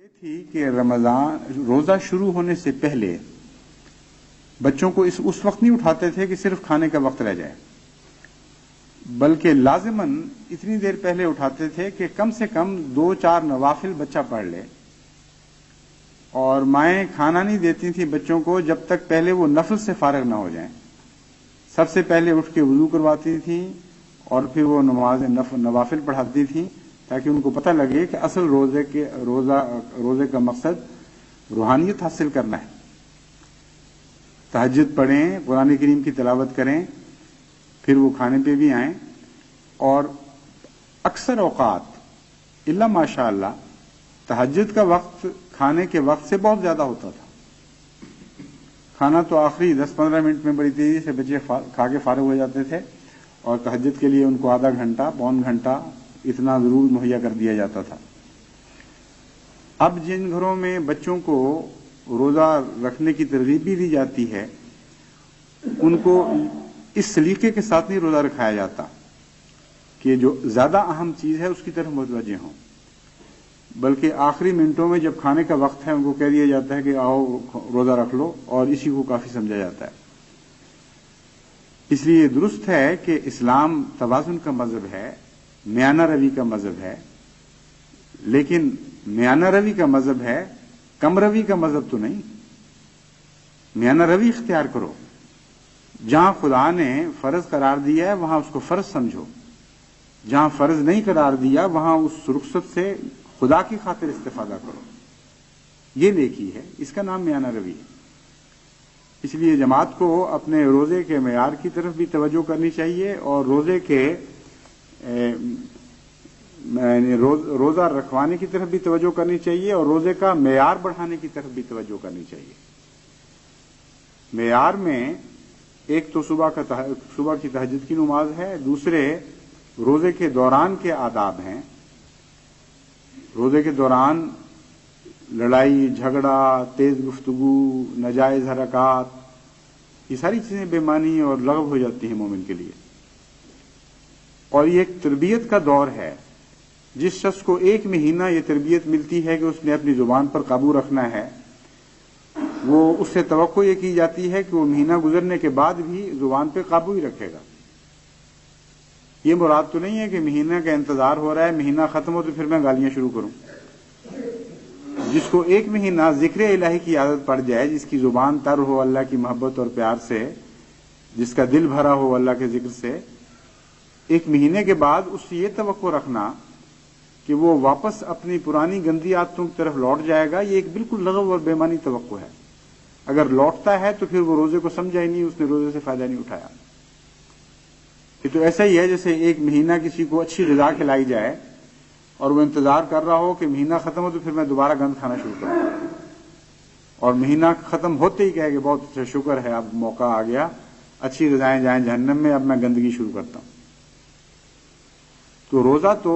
یہ تھی کہ رمضان روزہ شروع ہونے سے پہلے بچوں کو اس وقت نہیں اٹھاتے تھے کہ صرف کھانے کا وقت رہ جائے، بلکہ لازماً اتنی دیر پہلے اٹھاتے تھے کہ کم سے کم 2-4 نوافل بچہ پڑھ لے، اور مائیں کھانا نہیں دیتی تھیں بچوں کو جب تک پہلے وہ نفل سے فارغ نہ ہو جائیں۔ سب سے پہلے اٹھ کے وضو کرواتی تھیں اور پھر وہ نوافل پڑھاتی تھیں، تاکہ ان کو پتہ لگے کہ اصل روزے کا مقصد روحانیت حاصل کرنا ہے۔ تہجد پڑھیں، قرآن کریم کی تلاوت کریں، پھر وہ کھانے پہ بھی آئیں، اور اکثر اوقات الا ماشاء اللہ تہجد کا وقت کھانے کے وقت سے بہت زیادہ ہوتا تھا۔ کھانا تو آخری 10-15 منٹ میں بڑی تیزی سے بچے کھا کے فارغ ہو جاتے تھے، اور تہجد کے لیے ان کو آدھا گھنٹہ پون گھنٹہ اتنا ضرور مہیا کر دیا جاتا تھا۔ اب جن گھروں میں بچوں کو روزہ رکھنے کی ترغیب بھی دی جاتی ہے، ان کو اس سلیقے کے ساتھ نہیں روزہ رکھایا جاتا کہ جو زیادہ اہم چیز ہے اس کی طرف متوجہ ہوں، بلکہ آخری منٹوں میں جب کھانے کا وقت ہے ان کو کہہ دیا جاتا ہے کہ آؤ روزہ رکھ لو، اور اسی کو کافی سمجھا جاتا ہے۔ اس لیے درست ہے کہ اسلام توازن کا مذہب ہے، میانہ روی کا مذہب ہے، لیکن میانہ روی کا مذہب ہے، کم روی کا مذہب تو نہیں۔ میانہ روی اختیار کرو، جہاں خدا نے فرض قرار دیا ہے وہاں اس کو فرض سمجھو، جہاں فرض نہیں قرار دیا وہاں اس رخصت سے خدا کی خاطر استفادہ کرو۔ یہ نیکی ہے، اس کا نام میانہ روی ہے۔ اس لیے جماعت کو اپنے روزے کے معیار کی طرف بھی توجہ کرنی چاہیے، اور روزے کے روزہ رکھوانے کی طرف بھی توجہ کرنی چاہیے، اور روزے کا معیار بڑھانے کی طرف بھی توجہ کرنی چاہیے۔ معیار میں ایک تو صبح کی تہجد کی نماز ہے، دوسرے روزے کے دوران کے آداب ہیں۔ روزے کے دوران لڑائی جھگڑا، تیز گفتگو، ناجائز حرکات، یہ ساری چیزیں بے معنی اور لغو ہو جاتی ہیں مومن کے لیے، اور یہ ایک تربیت کا دور ہے۔ جس شخص کو 1 مہینہ یہ تربیت ملتی ہے کہ اس نے اپنی زبان پر قابو رکھنا ہے، وہ اس سے توقع یہ کی جاتی ہے کہ وہ مہینہ گزرنے کے بعد بھی زبان پہ قابو ہی رکھے گا۔ یہ مراد تو نہیں ہے کہ مہینہ کا انتظار ہو رہا ہے، مہینہ ختم ہو تو پھر میں گالیاں شروع کروں۔ جس کو 1 مہینہ ذکر الہی کی عادت پڑ جائے، جس کی زبان تر ہو اللہ کی محبت اور پیار سے، جس کا دل بھرا ہو اللہ کے ذکر سے، 1 مہینے کے بعد اس سے یہ توقع رکھنا کہ وہ واپس اپنی پرانی گندی عادتوں کی طرف لوٹ جائے گا، یہ ایک بالکل لغو اور بے معنی توقع ہے۔ اگر لوٹتا ہے تو پھر وہ روزے کو سمجھا ہی نہیں، اس نے روزے سے فائدہ نہیں اٹھایا۔ یہ تو ایسا ہی ہے جیسے 1 مہینہ کسی کو اچھی غذا کھلائی جائے اور وہ انتظار کر رہا ہو کہ مہینہ ختم ہو تو پھر میں دوبارہ گند کھانا شروع کروں، اور مہینہ ختم ہوتے ہی کہے کہ بہت اچھا، شکر ہے اب موقع آ گیا، اچھی غذائیں جائیں جہنم میں، اب میں گندگی شروع کرتا ہوں۔ تو روزہ تو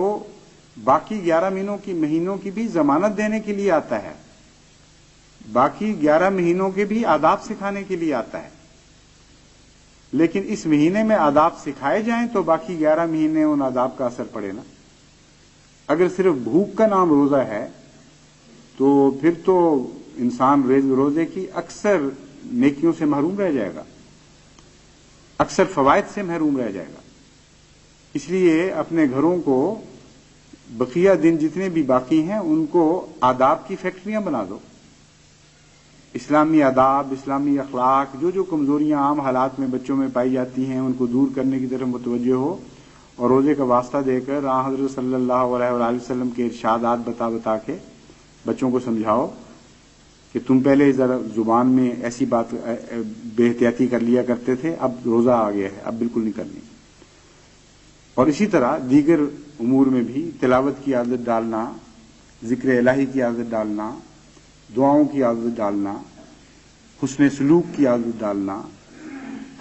باقی 11 مہینوں کی بھی ضمانت دینے کے لیے آتا ہے، باقی 11 مہینوں کے بھی آداب سکھانے کے لیے آتا ہے، لیکن اس مہینے میں آداب سکھائے جائیں تو باقی 11 مہینے ان آداب کا اثر پڑے نا۔ اگر صرف بھوک کا نام روزہ ہے تو پھر تو انسان روزے کی اکثر نیکیوں سے محروم رہ جائے گا، اکثر فوائد سے محروم رہ جائے گا۔ اس لیے اپنے گھروں کو بقیہ دن جتنے بھی باقی ہیں ان کو آداب کی فیکٹریاں بنا دو، اسلامی آداب، اسلامی اخلاق، جو کمزوریاں عام حالات میں بچوں میں پائی جاتی ہیں ان کو دور کرنے کی طرف متوجہ ہو، اور روزے کا واسطہ دے کر حضرت صلی اللہ علیہ وآلہ وسلم کے ارشادات بتا کے بچوں کو سمجھاؤ کہ تم پہلے ذرا زبان میں ایسی بات بے احتیاطی کر لیا کرتے تھے، اب روزہ آ گیا ہے، اب بالکل نہیں کرنی۔ اور اسی طرح دیگر امور میں بھی تلاوت کی عادت ڈالنا، ذکر الہی کی عادت ڈالنا، دعاؤں کی عادت ڈالنا، حسن سلوک کی عادت ڈالنا،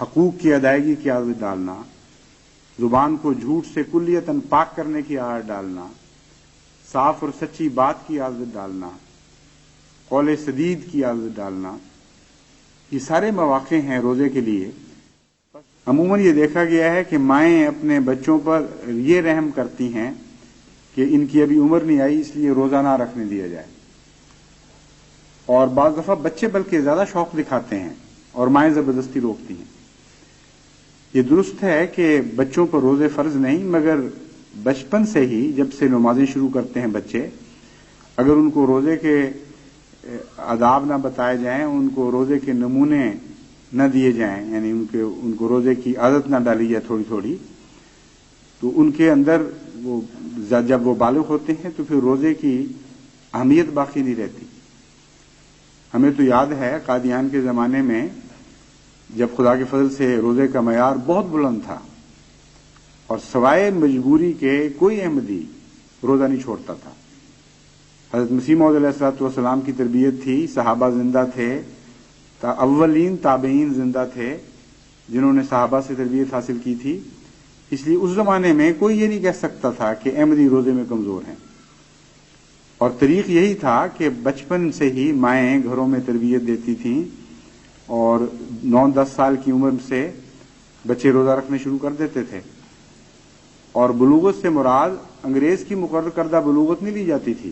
حقوق کی ادائیگی کی عادت ڈالنا، زبان کو جھوٹ سے کلیتاً پاک کرنے کی عادت ڈالنا، صاف اور سچی بات کی عادت ڈالنا، قول سدید کی عادت ڈالنا، یہ سارے مواقع ہیں روزے کے لیے۔ عموماً یہ دیکھا گیا ہے کہ مائیں اپنے بچوں پر یہ رحم کرتی ہیں کہ ان کی ابھی عمر نہیں آئی اس لیے روزہ نہ رکھنے دیا جائے، اور بعض دفعہ بچے بلکہ زیادہ شوق دکھاتے ہیں اور مائیں زبردستی روکتی ہیں۔ یہ درست ہے کہ بچوں پر روزے فرض نہیں، مگر بچپن سے ہی جب سے نمازیں شروع کرتے ہیں بچے، اگر ان کو روزے کے آداب نہ بتائے جائیں، ان کو روزے کے نمونے نہ دیے جائیں، یعنی ان کو روزے کی عادت نہ ڈالی جائے تھوڑی تھوڑی، تو ان کے اندر جب وہ بالغ ہوتے ہیں تو پھر روزے کی اہمیت باقی نہیں رہتی۔ ہمیں تو یاد ہے قادیان کے زمانے میں جب خدا کے فضل سے روزے کا معیار بہت بلند تھا اور سوائے مجبوری کے کوئی احمدی روزہ نہیں چھوڑتا تھا۔ حضرت مسیح موعود علیہ الصلوۃ والسلام کی تربیت تھی، صحابہ زندہ تھے، اولین تابعین زندہ تھے جنہوں نے صحابہ سے تربیت حاصل کی تھی، اس لیے اس زمانے میں کوئی یہ نہیں کہہ سکتا تھا کہ احمدی روزے میں کمزور ہیں۔ اور طریق یہی تھا کہ بچپن سے ہی مائیں گھروں میں تربیت دیتی تھیں اور 9-10 سال کی عمر سے بچے روزہ رکھنے شروع کر دیتے تھے، اور بلوغت سے مراد انگریز کی مقرر کردہ بلوغت نہیں لی جاتی تھی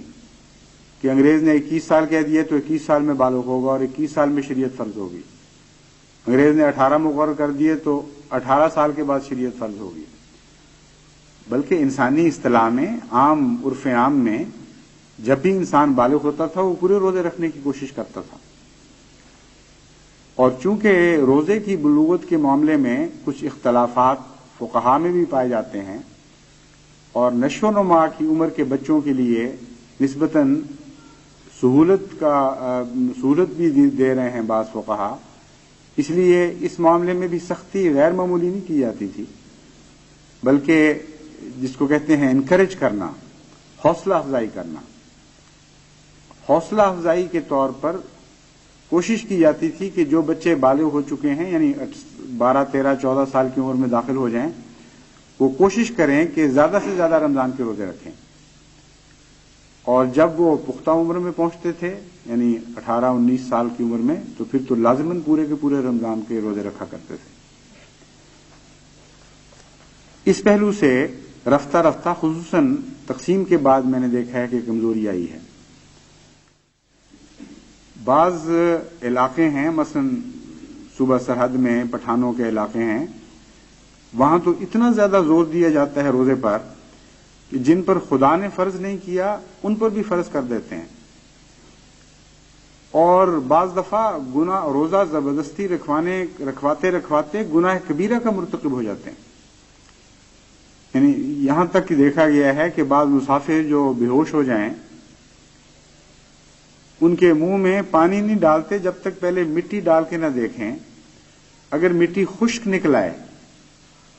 کہ انگریز نے 21 سال کہہ دیا تو 21 سال میں بالغ ہوگا اور 21 سال میں شریعت فرض ہوگی، انگریز نے 18 مقرر کر دیے تو 18 سال کے بعد شریعت فرض ہوگی، بلکہ انسانی اصطلاح میں، عام عرف عام میں، جب بھی انسان بالغ ہوتا تھا وہ پورے روزے رکھنے کی کوشش کرتا تھا۔ اور چونکہ روزے کی بلوغت کے معاملے میں کچھ اختلافات فقہا میں بھی پائے جاتے ہیں اور نشو و نما کی عمر کے بچوں کے لیے نسبتاً سہولت بھی دے رہے ہیں بعض فقہا، اس لیے اس معاملے میں بھی سختی غیر معمولی نہیں کی جاتی تھی، بلکہ جس کو کہتے ہیں انکریج کرنا، حوصلہ افزائی کرنا، حوصلہ افزائی کے طور پر کوشش کی جاتی تھی کہ جو بچے بالغ ہو چکے ہیں، یعنی 12، 13، 14 سال کی عمر میں داخل ہو جائیں، وہ کوشش کریں کہ زیادہ سے زیادہ رمضان کے روزے رکھیں، اور جب وہ پختہ عمر میں پہنچتے تھے، یعنی 18، 19 سال کی عمر میں، تو پھر تو لازماً پورے کے پورے رمضان کے روزے رکھا کرتے تھے۔ اس پہلو سے رفتہ رفتہ خصوصاً تقسیم کے بعد میں نے دیکھا ہے کہ کمزوری آئی ہے۔ بعض علاقے ہیں، مثلا صوبہ سرحد میں پٹھانوں کے علاقے ہیں، وہاں تو اتنا زیادہ زور دیا جاتا ہے روزے پر کہ جن پر خدا نے فرض نہیں کیا ان پر بھی فرض کر دیتے ہیں، اور بعض دفعہ روزہ زبردستی رکھواتے گناہ کبیرہ کا مرتکب ہو جاتے ہیں۔ یعنی یہاں تک کہ دیکھا گیا ہے کہ بعض مسافر جو بے ہوش ہو جائیں ان کے منہ میں پانی نہیں ڈالتے جب تک پہلے مٹی ڈال کے نہ دیکھیں، اگر مٹی خشک نکل آئے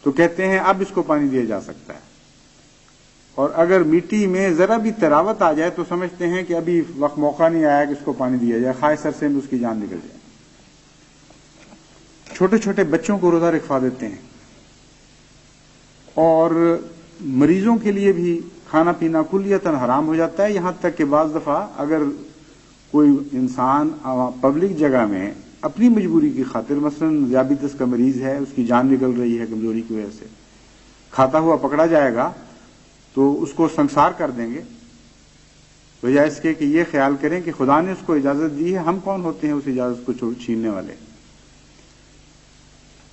تو کہتے ہیں اب اس کو پانی دیا جا سکتا ہے، اور اگر مٹی میں ذرا بھی تراوت آ جائے تو سمجھتے ہیں کہ ابھی وقت موقع نہیں آیا کہ اس کو پانی دیا جائے، خواہ سر سے اس کی جان نکل جائے۔ چھوٹے چھوٹے بچوں کو روزہ رکھوا دیتے ہیں، اور مریضوں کے لیے بھی کھانا پینا کلیتاً حرام ہو جاتا ہے، یہاں تک کہ بعض دفعہ اگر کوئی انسان پبلک جگہ میں اپنی مجبوری کی خاطر، مثلا ذیابیطس کا مریض ہے، اس کی جان نکل رہی ہے کمزوری کی وجہ سے، کھاتا ہوا پکڑا جائے گا تو اس کو سنسار کر دیں گے، بجائے اس کے کہ یہ خیال کریں کہ خدا نے اس کو اجازت دی ہے، ہم کون ہوتے ہیں اس اجازت کو چھیننے والے۔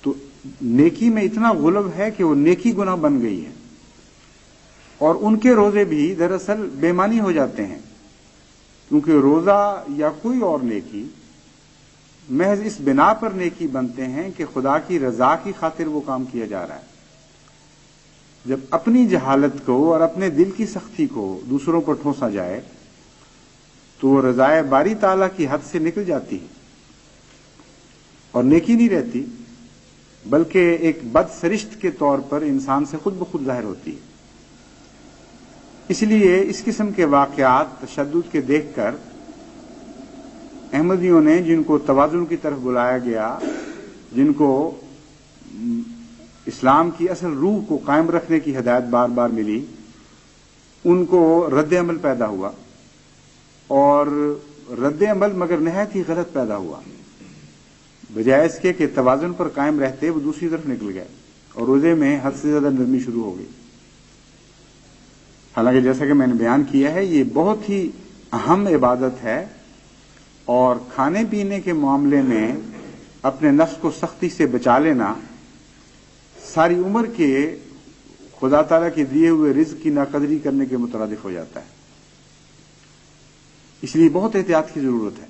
تو نیکی میں اتنا غلب ہے کہ وہ نیکی گناہ بن گئی ہے، اور ان کے روزے بھی دراصل بے معنی ہو جاتے ہیں، کیونکہ روزہ یا کوئی اور نیکی محض اس بنا پر نیکی بنتے ہیں کہ خدا کی رضا کی خاطر وہ کام کیا جا رہا ہے۔ جب اپنی جہالت کو اور اپنے دل کی سختی کو دوسروں پر ٹھونسا جائے تو وہ رضائے باری تعالیٰ کی حد سے نکل جاتی ہے اور نیکی نہیں رہتی، بلکہ ایک بد سرشت کے طور پر انسان سے خود بخود ظاہر ہوتی ہے۔ اس لیے اس قسم کے واقعات تشدد کے دیکھ کر احمدیوں نے، جن کو توازن کی طرف بلایا گیا، جن کو اسلام کی اصل روح کو قائم رکھنے کی ہدایت بار بار ملی، ان کو رد عمل پیدا ہوا، اور رد عمل مگر نہایت ہی غلط پیدا ہوا۔ بجائے اس کے کہ توازن پر قائم رہتے وہ دوسری طرف نکل گئے اور روزے میں حد سے زیادہ نرمی شروع ہو گئی۔ حالانکہ جیسا کہ میں نے بیان کیا ہے، یہ بہت ہی اہم عبادت ہے، اور کھانے پینے کے معاملے میں اپنے نفس کو سختی سے بچا لینا ساری عمر کے خدا تعالیٰ کے دیے ہوئے رزق کی ناقدری کرنے کے مترادف ہو جاتا ہے. اس لیے بہت احتیاط کی ضرورت ہے.